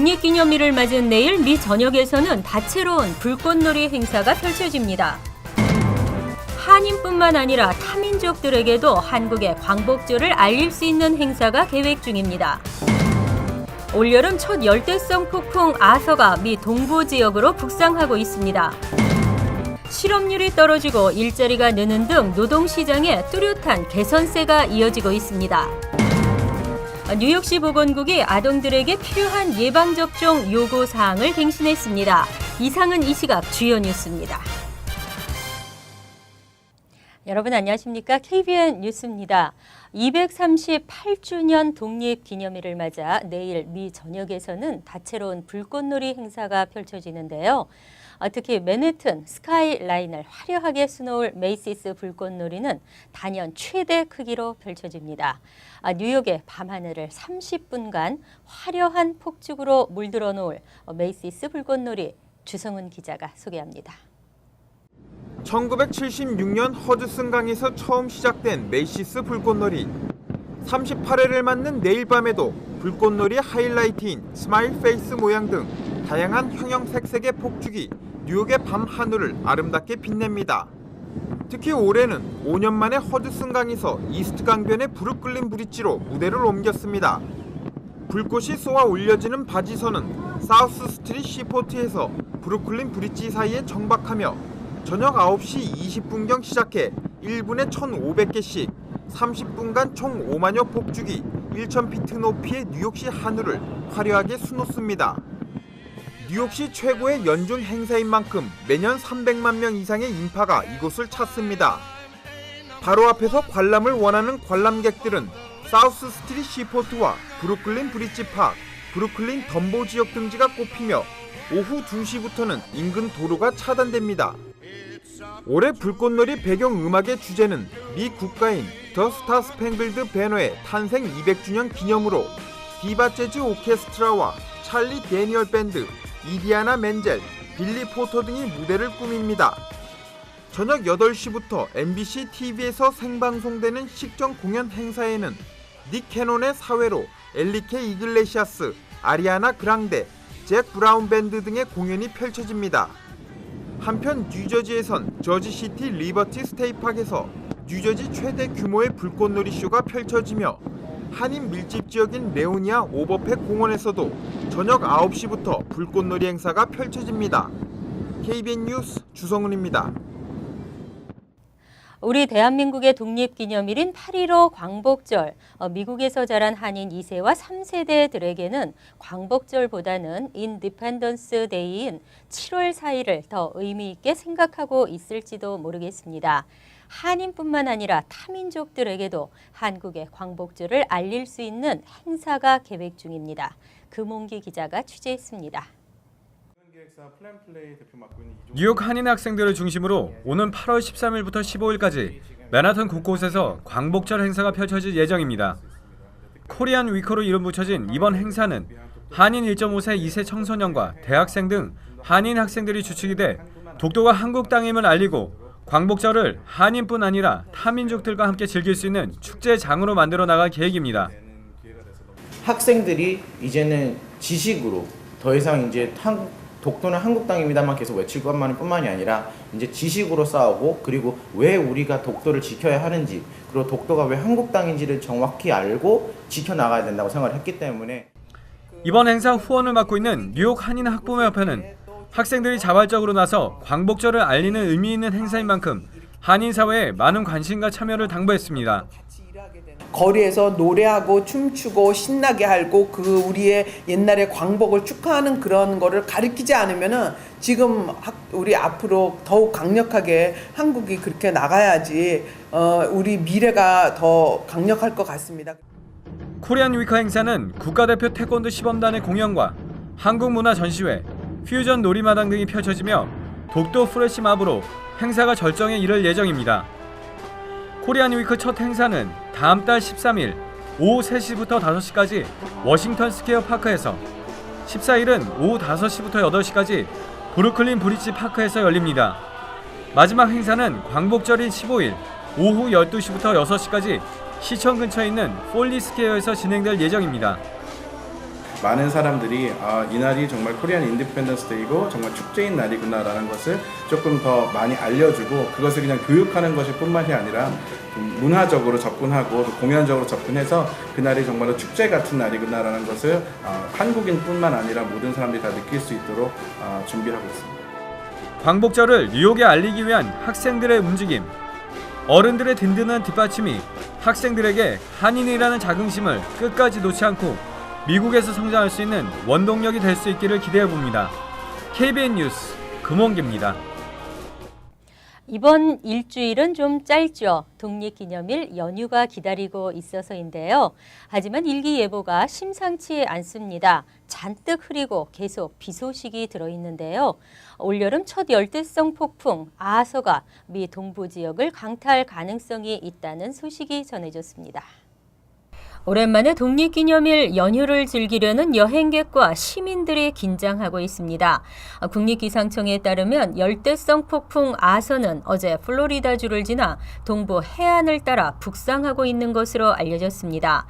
독립기념일을 맞은 내일 미 전역에서는 다채로운 불꽃놀이 행사가 펼쳐집니다. 한인뿐만 아니라 타민족들에게도 한국의 광복절을 알릴 수 있는 행사가 계획 중입니다. 올여름 첫 열대성 폭풍 아서가 미 동부 지역으로 북상하고 있습니다. 실업률이 떨어지고 일자리가 느는 등 노동시장에 뚜렷한 개선세가 이어지고 있습니다. 뉴욕시 보건국이 아동들에게 필요한 예방접종 요구사항을 갱신했습니다. 이상은 이 시각 주요 뉴스입니다. 여러분 안녕하십니까? KBN 뉴스입니다. 238주년 독립기념일을 맞아 내일 미 전역에서는 다채로운 불꽃놀이 행사가 펼쳐지는데요. 특히 맨해튼 스카이라인을 화려하게 수놓을 메이시스 불꽃놀이는 단연 최대 크기로 펼쳐집니다. 뉴욕의 밤하늘을 30분간 화려한 폭죽으로 물들어 놓을 메이시스 불꽃놀이 주성훈 기자가 소개합니다. 1976년 허드슨강에서 처음 시작된 메이시스 불꽃놀이. 38회를 맞는 내일 밤에도 불꽃놀이의 하이라이트인 스마일 페이스 모양 등 다양한 형형색색의 폭죽이 뉴욕의 밤 하늘을 아름답게 빛냅니다. 특히 올해는 5년 만에 허드슨강에서 이스트 강변의 브루클린 브릿지로 무대를 옮겼습니다. 불꽃이 쏘아 올려지는 바지선은 사우스 스트리트 시포트에서 브루클린 브릿지 사이에 정박하며 저녁 9시 20분경 시작해 1분에 1,500개씩 30분간 총 5만여 폭죽이 1,000피트 높이의 뉴욕시 하늘을 화려하게 수놓습니다. 뉴욕시 최고의 연중 행사인 만큼 매년 300만 명 이상의 인파가 이곳을 찾습니다. 바로 앞에서 관람을 원하는 관람객들은 사우스 스트리트 시포트와 브루클린 브릿지 파크, 브루클린 덤보 지역 등지가 꼽히며 오후 2시부터는 인근 도로가 차단됩니다. 올해 불꽃놀이 배경 음악의 주제는 미 국가인 더 스타 스팽글드 배너의 탄생 200주년 기념으로 디바 재즈 오케스트라와 찰리 데니얼 밴드, 이디아나 멘젤, 빌리 포터 등이 무대를 꾸밉니다. 저녁 8시부터 MBC TV에서 생방송되는 식전 공연 행사에는 닉 캐논의 사회로 엘리케 이글레시아스, 아리아나 그랑데, 잭 브라운 밴드 등의 공연이 펼쳐집니다. 한편 뉴저지에선 저지시티 리버티 스테이트파크에서 뉴저지 최대 규모의 불꽃놀이 쇼가 펼쳐지며 한인 밀집 지역인 레오니아 오버팩 공원에서도 저녁 9시부터 불꽃놀이 행사가 펼쳐집니다. KBN 뉴스 주성훈입니다. 우리 대한민국의 독립기념일인 8.15 광복절, 미국에서 자란 한인 2세와 3세대들에게는 광복절보다는 인디펜던스 데이인 7월 4일을 더 의미 있게 생각하고 있을지도 모르겠습니다. 한인뿐만 아니라 타민족들에게도 한국의 광복절을 알릴 수 있는 행사가 계획 중입니다. 금홍기 기자가 취재했습니다. 뉴욕 한인 학생들을 중심으로 오는 8월 13일부터 15일까지 맨하튼 곳곳에서 광복절 행사가 펼쳐질 예정입니다. 코리안 위크로 이름 붙여진 이번 행사는 한인 1.5세 2세 청소년과 대학생 등 한인 학생들이 주축이 돼 독도가 한국 땅임을 알리고 광복절을 한인뿐 아니라 타민족들과 함께 즐길 수 있는 축제장으로 만들어 나갈 계획입니다. 학생들이 이제는 지식으로 더 이상 이제 독도는 한국 땅입니다만 계속 외칠 것만이 아니라 이제 지식으로 싸우고 그리고 왜 우리가 독도를 지켜야 하는지 그리고 독도가 왜 한국 땅인지를 정확히 알고 지켜나가야 된다고 생각을 했기 때문에 이번 행사 후원을 맡고 있는 뉴욕 한인 학부모협회는 학생들이 자발적으로 나서 광복절을 알리는 의미 있는 행사인 만큼 한인 사회에 많은 관심과 참여를 당부했습니다. 거리에서 노래하고 춤추고 신나게 하고 그 우리의 옛날의 광복을 축하하는 그런 거를 가르치지 않으면은 지금 우리 앞으로 더욱 강력하게 한국이 그렇게 나가야지 우리 미래가 더 강력할 것 같습니다. 코리안 위크 행사는 국가대표 태권도 시범단의 공연과 한국문화 전시회, 퓨전 놀이마당 등이 펼쳐지며 독도 플래시몹으로 행사가 절정에 이를 예정입니다. 코리안 위크 첫 행사는 다음 달 13일 오후 3시부터 5시까지 워싱턴 스퀘어 파크에서 14일은 오후 5시부터 8시까지 브루클린 브릿지 파크에서 열립니다. 마지막 행사는 광복절인 15일 오후 12시부터 6시까지 시청 근처에 있는 폴리 스퀘어에서 진행될 예정입니다. 많은 사람들이 이 날이 정말 코리안 인디펜던스 데이고 정말 축제인 날이구나라는 것을 조금 더 많이 알려주고 그것을 그냥 교육하는 것일 뿐만이 아니라 문화적으로 접근하고 또 공연적으로 접근해서 그날이 정말로 축제 같은 날이구나라는 것을 한국인뿐만 아니라 모든 사람들이 다 느낄 수 있도록 준비하고 있습니다. 광복절을 뉴욕에 알리기 위한 학생들의 움직임, 어른들의 든든한 뒷받침이 학생들에게 한인이라는 자긍심을 끝까지 놓지 않고 미국에서 성장할 수 있는 원동력이 될 수 있기를 기대해 봅니다. KBN 뉴스 금원기입니다. 이번 일주일은 좀 짧죠. 독립기념일 연휴가 기다리고 있어서인데요. 하지만 일기예보가 심상치 않습니다. 잔뜩 흐리고 계속 비 소식이 들어있는데요. 올여름 첫 열대성 폭풍 아서가 미 동부 지역을 강타할 가능성이 있다는 소식이 전해졌습니다. 오랜만에 독립기념일 연휴를 즐기려는 여행객과 시민들이 긴장하고 있습니다. 국립기상청에 따르면 열대성 폭풍 아서는 어제 플로리다주를 지나 동부 해안을 따라 북상하고 있는 것으로 알려졌습니다.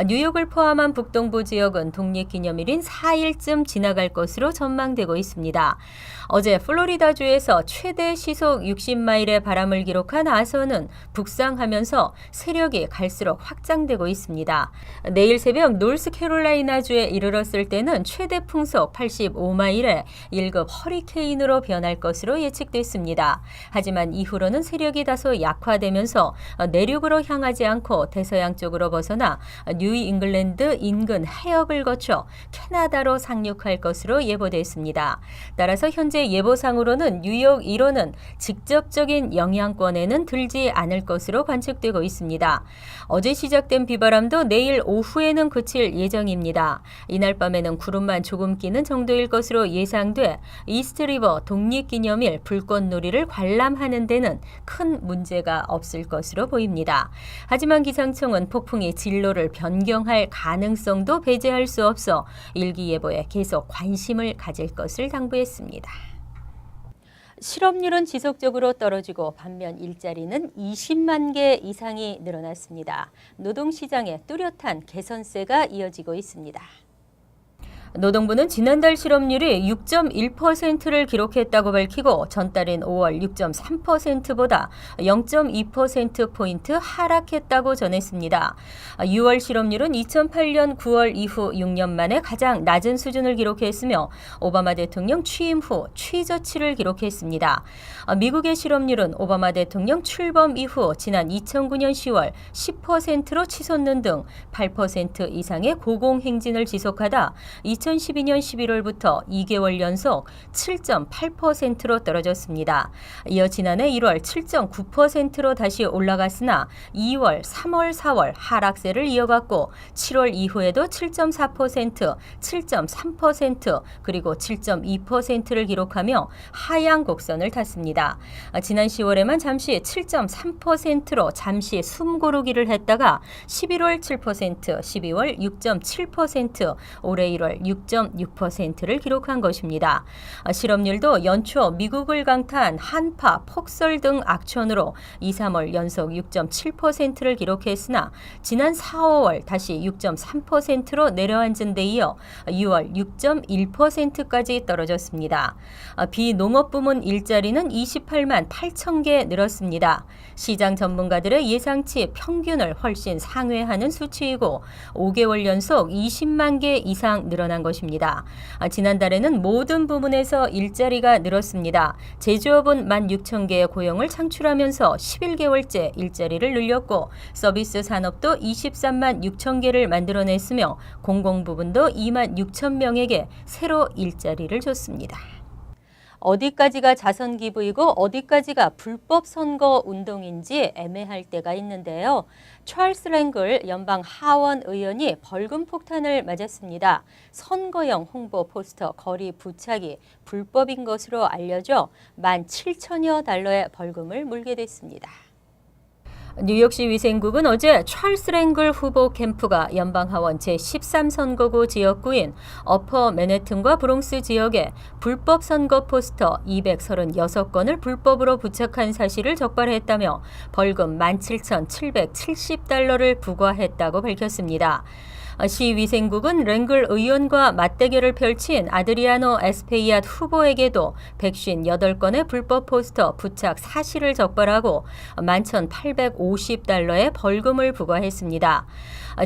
뉴욕을 포함한 북동부 지역은 독립기념일인 4일쯤 지나갈 것으로 전망되고 있습니다. 어제 플로리다주에서 최대 시속 60마일의 바람을 기록한 아서는 북상하면서 세력이 갈수록 확장되고 있습니다. 내일 새벽 노스캐롤라이나주에 이르렀을 때는 최대 풍속 85마일에 1급 허리케인으로 변할 것으로 예측됐습니다. 하지만 이후로는 세력이 다소 약화되면서 내륙으로 향하지 않고 대서양 쪽으로 벗어나 뉴잉글랜드 인근 해역을 거쳐 캐나다로 상륙할 것으로 예보됐습니다. 따라서 현재 예보상으로는 뉴욕 1호는 직접적인 영향권에는 들지 않을 것으로 관측되고 있습니다. 어제 시작된 비바람도 내일 오후에는 그칠 예정입니다. 이날 밤에는 구름만 조금 끼는 정도일 것으로 예상돼 이스트리버 독립기념일 불꽃놀이를 관람하는 데는 큰 문제가 없을 것으로 보입니다. 하지만 기상청은 폭풍이 진로를 변경할 가능성도 배제할 수 없어 일기예보에 계속 관심을 가질 것을 당부했습니다. 실업률은 지속적으로 떨어지고 반면 일자리는 20만 개 이상이 늘어났습니다. 노동시장에 뚜렷한 개선세가 이어지고 있습니다. 노동부는 지난달 실업률이 6.1%를 기록했다고 밝히고 전달인 5월 6.3%보다 0.2%포인트 하락했다고 전했습니다. 6월 실업률은 2008년 9월 이후 6년 만에 가장 낮은 수준을 기록했으며 오바마 대통령 취임 후 최저치를 기록했습니다. 미국의 실업률은 오바마 대통령 출범 이후 지난 2009년 10월 10%로 치솟는 등 8% 이상의 고공행진을 지속하다 2012년 11월부터 2개월 연속 7.8%로 떨어졌습니다. 이어 지난해 1월 7.9%로 다시 올라갔으나 2월, 3월, 4월 하락세를 이어갔고 7월 이후에도 7.4%, 7.3% 그리고 7.2%를 기록하며 하향 곡선을 탔습니다. 지난 10월에만 잠시 7.3%로 잠시 숨고르기를 했다가 11월 7%, 12월 6.7%, 올해 1월 6.6%를 기록한 것입니다. 실업률도 연초 미국을 강타한 한파, 폭설 등 악천후로 2, 3월 연속 6.7%를 기록했으나 지난 4, 5월 다시 6.3%로 내려앉은 데 이어 6월 6.1%까지 떨어졌습니다. 비농업 부문 일자리는 28만 8천 개 늘었습니다. 시장 전문가들의 예상치 평균을 훨씬 상회하는 수치이고 5개월 연속 20만 개 이상 늘어난 것입니다. 지난달에는 모든 부문에서 일자리가 늘었습니다. 제조업은 16,000개의 고용을 창출하면서 11개월째 일자리를 늘렸고 서비스 산업도 23만 6천 개를 만들어냈으며 공공부문도 2만 6천 명에게 새로 일자리를 줬습니다. 어디까지가 자선기부이고 어디까지가 불법 선거 운동인지 애매할 때가 있는데요. 찰스 랭글 연방 하원 의원이 벌금 폭탄을 맞았습니다. 선거용 홍보 포스터 거리 부착이 불법인 것으로 알려져 17,000여 달러의 벌금을 물게 됐습니다. 뉴욕시 위생국은 어제 찰스 랭글 후보 캠프가 연방하원 제13선거구 지역구인 어퍼 맨해튼과 브롱스 지역에 불법 선거 포스터 236건을 불법으로 부착한 사실을 적발했다며 벌금 17,770달러를 부과했다고 밝혔습니다. 시위생국은 랭글 의원과 맞대결을 펼친 아드리아노 에스페이앗 후보에게도 158건의 불법 포스터 부착 사실을 적발하고 11,850달러의 벌금을 부과했습니다.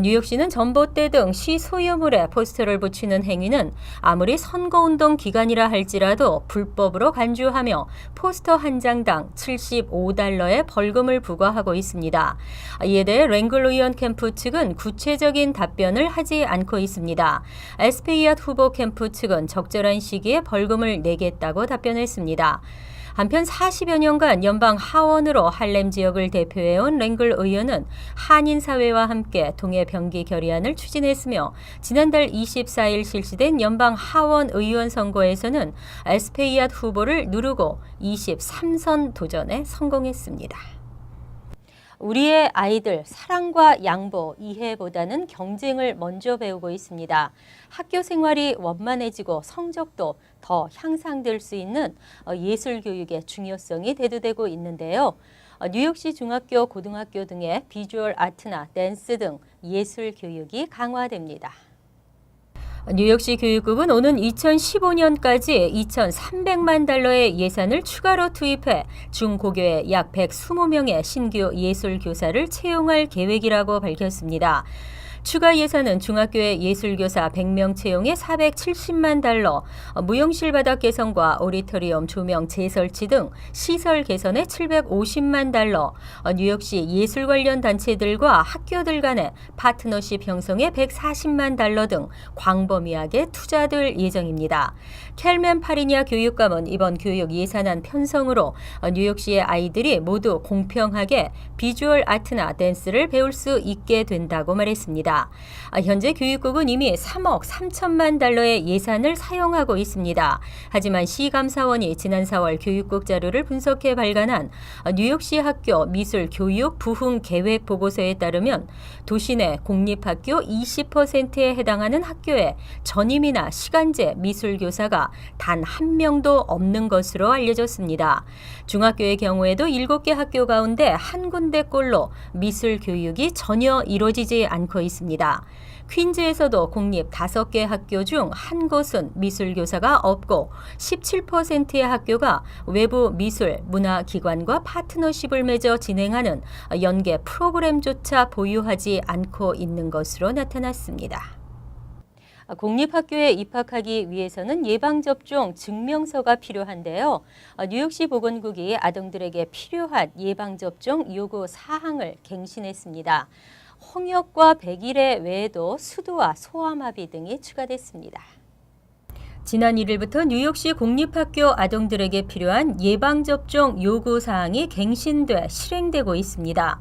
뉴욕시는 전봇대 등 시 소유물에 포스터를 붙이는 행위는 아무리 선거운동 기간이라 할지라도 불법으로 간주하며 포스터 한 장당 75달러의 벌금을 부과하고 있습니다. 이에 대해 랭글 의원 캠프 측은 구체적인 답변을 하지 않고 있습니다. 에스페이앗 후보 캠프 측은 적절한 시기에 벌금을 내겠다고 답변했습니다. 한편 40여 년간 연방 하원으로 할렘 지역을 대표해온 랭글 의원은 한인 사회와 함께 동해 병기 결의안을 추진했으며 지난달 24일 실시된 연방 하원 의원 선거에서는 에스페이앗 후보를 누르고 23선 도전에 성공했습니다. 우리의 아이들 사랑과 양보, 이해보다는 경쟁을 먼저 배우고 있습니다. 학교 생활이 원만해지고 성적도 더 향상될 수 있는 예술 교육의 중요성이 대두되고 있는데요. 뉴욕시 중학교, 고등학교 등의 비주얼 아트나 댄스 등 예술 교육이 강화됩니다. 뉴욕시 교육국은 오는 2015년까지 2,300만 달러의 예산을 추가로 투입해 중고교에 약 120명의 신규 예술 교사를 채용할 계획이라고 밝혔습니다. 추가 예산은 중학교의 예술교사 100명 채용에 470만 달러, 무용실 바닥 개선과 오디토리엄 조명 재설치 등 시설 개선에 750만 달러, 뉴욕시 예술 관련 단체들과 학교들 간의 파트너십 형성에 140만 달러 등 광범위하게 투자될 예정입니다. 켈맨 파리냐 교육감은 이번 교육 예산안 편성으로 뉴욕시의 아이들이 모두 공평하게 비주얼 아트나 댄스를 배울 수 있게 된다고 말했습니다. 현재 교육국은 이미 3억 3천만 달러의 예산을 사용하고 있습니다. 하지만 시감사원이 지난 4월 교육국 자료를 분석해 발간한 뉴욕시 학교 미술 교육 부흥 계획 보고서에 따르면 도시 내 공립학교 20%에 해당하는 학교에 전임이나 시간제 미술교사가 단 한 명도 없는 것으로 알려졌습니다. 중학교의 경우에도 7개 학교 가운데 한 군데꼴로 미술 교육이 전혀 이루어지지 않고 있습니다. 퀸즈에서도 공립 5개 학교 중 한 곳은 미술교사가 없고 17%의 학교가 외부 미술, 문화기관과 파트너십을 맺어 진행하는 연계 프로그램조차 보유하지 않고 있는 것으로 나타났습니다. 공립학교에 입학하기 위해서는 예방접종 증명서가 필요한데요. 뉴욕시 보건국이 아동들에게 필요한 예방접종 요구 사항을 갱신했습니다. 홍역과 백일해 외에도 수두와 소아마비 등이 추가됐습니다. 지난 1일부터 뉴욕시 공립학교 아동들에게 필요한 예방접종 요구사항이 갱신돼 실행되고 있습니다.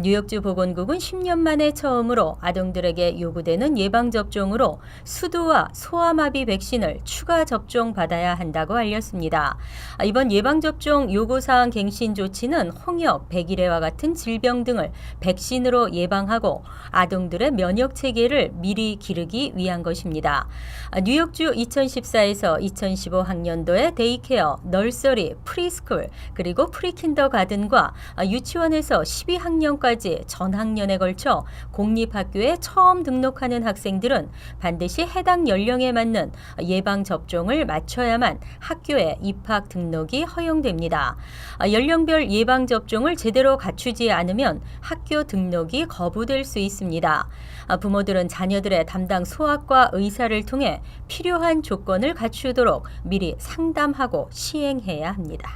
뉴욕주 보건국은 10년 만에 처음으로 아동들에게 요구되는 예방접종으로 수두와 소아마비 백신을 추가 접종받아야 한다고 알렸습니다. 이번 예방접종 요구사항 갱신 조치는 홍역, 백일해와 같은 질병 등을 백신으로 예방하고 아동들의 면역체계를 미리 기르기 위한 것입니다. 뉴욕주 2014에서 2015 학년도에 데이케어, 널서리, 프리스쿨, 그리고 프리킨더가든과 유치원에서 12학년까지 전학년에 걸쳐 공립학교에 처음 등록하는 학생들은 반드시 해당 연령에 맞는 예방접종을 마쳐야만 학교에 입학 등록이 허용됩니다. 연령별 예방접종을 제대로 갖추지 않으면 학교 등록이 거부될 수 있습니다. 부모들은 자녀들의 담당 소아과 의사를 통해 필요한 조건을 갖추도록 미리 상담하고 시행해야 합니다.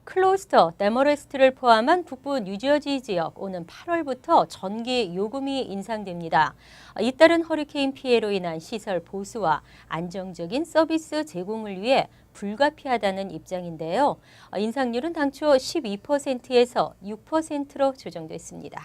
클로스터, 데머레스트를 포함한 북부 뉴저지 지역 오는 8월부터 전기 요금이 인상됩니다. 잇따른 허리케인 피해로 인한 시설 보수와 안정적인 서비스 제공을 위해 불가피하다는 입장인데요. 인상률은 당초 12%에서 6%로 조정됐습니다.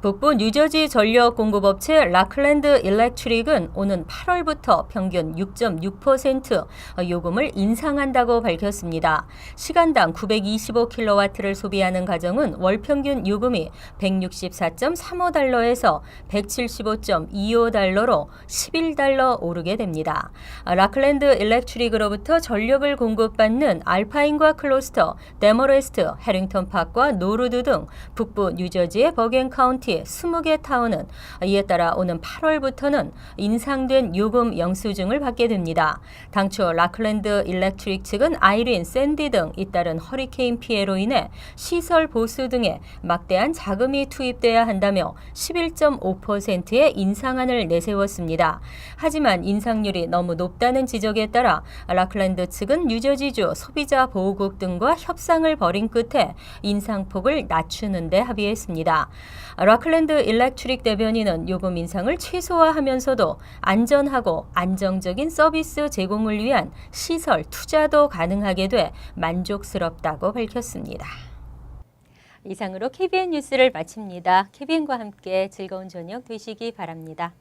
북부 뉴저지 전력 공급업체 라클랜드 일렉트릭은 오는 8월부터 평균 6.6% 요금을 인상한다고 밝혔습니다. 시간당 925kW를 소비하는 가정은 월 평균 요금이 164.35달러에서 175.25달러로 11달러 오르게 됩니다. 라클랜드 일렉트릭으로부터 전력을 공급받는 알파인과 클로스터, 데머레스트, 해링턴 파크와 노르드 등 북부 뉴저지의 버겐 카운티 시티 20개 타운은 이에 따라 오는 8월부터는 인상된 요금 영수증을 받게 됩니다. 당초 라클랜드 일렉트릭 측은 아이린, 샌디 등 잇따른 허리케인 피해로 인해 시설 보수 등에 막대한 자금이 투입돼야 한다며 11.5%의 인상안을 내세웠습니다. 하지만 인상률이 너무 높다는 지적에 따라 라클랜드 측은 뉴저지주 소비자보호국 등과 협상을 벌인 끝에 인상폭을 낮추는 데 합의했습니다. 라클랜드 일렉트릭 대변인은 요금 인상을 최소화하면서도 안전하고 안정적인 서비스 제공을 위한 시설 투자도 가능하게 돼 만족스럽다고 밝혔습니다. 이상으로 KBN 뉴스를 마칩니다. KBN과 함께 즐거운 저녁 되시기 바랍니다.